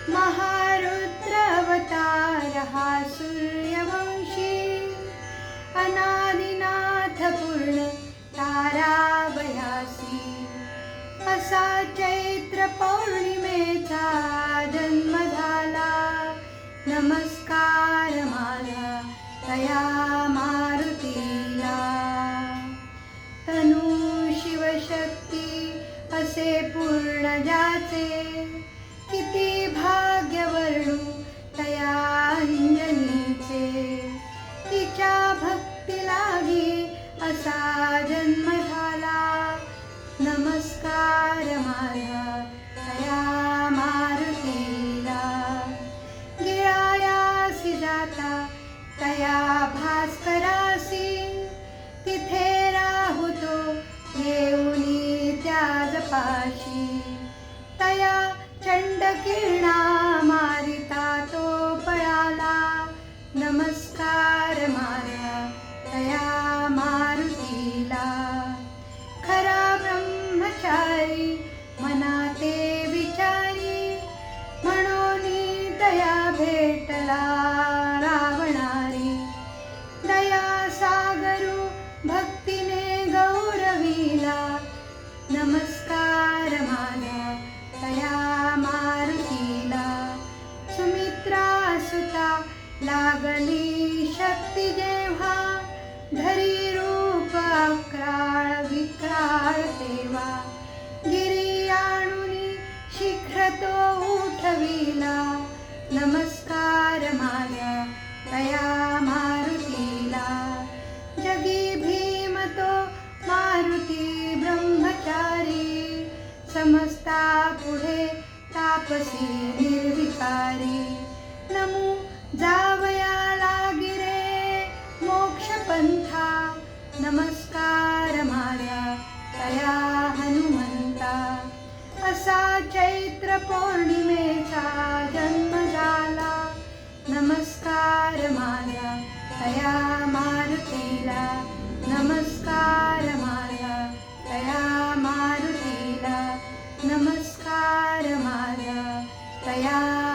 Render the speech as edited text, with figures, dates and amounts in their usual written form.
महारुद्र अवतार हा सूर्यवंशी, अनादिनाथ पूर्ण ताराभयासी, असा चैत्र पौर्णिमेचा जन्म झाला. नमस्कार माझा तया मारुतीला. तनु शिवशक्ती असे पूर्ण ज्याचे, किती भाग्य वर्णू तया अंजनीचे. तिच्या भक्ती लागी असा जन्म झाला. नमस्कार माझा तया मारुतीला. गिळायासी जाता तया भास्करासी, तिथे राहुतो येऊनी त्या जपाशी. तया चंडकिरणा मारिता तो पळाला. नमस्कार माझा तया मारुतीला. खरा ब्रह्मचारी मनाते विचारी, म्हणून दया भेटला रावणारी. दया सागरू भक्तीने गौरविला. नमस्कार माझा तया मारुतीला. सुमित्रा सुता लागली शक्ती जेव्हा, धरी रूप अक्राळ विक्राळ तेव्हा. गिरी आणूनी शीघ्र तो उठविला. नमस्कार माझा तया मारुतीला. जगी भीम तो मारुती ब्रह्मचारी, समस्ता पुढे तापसी निर्विकारी. नमू जावया लागी रे मोक्षपंथा. नमस्कार माझा तया हनुमंता. असा चैत्र पौर्णिमेचा जन्म झाला. नमस्कार माझा तया मारुतीला. नमस्कार माझा तया मारुतीला. नमस्कार माझा तया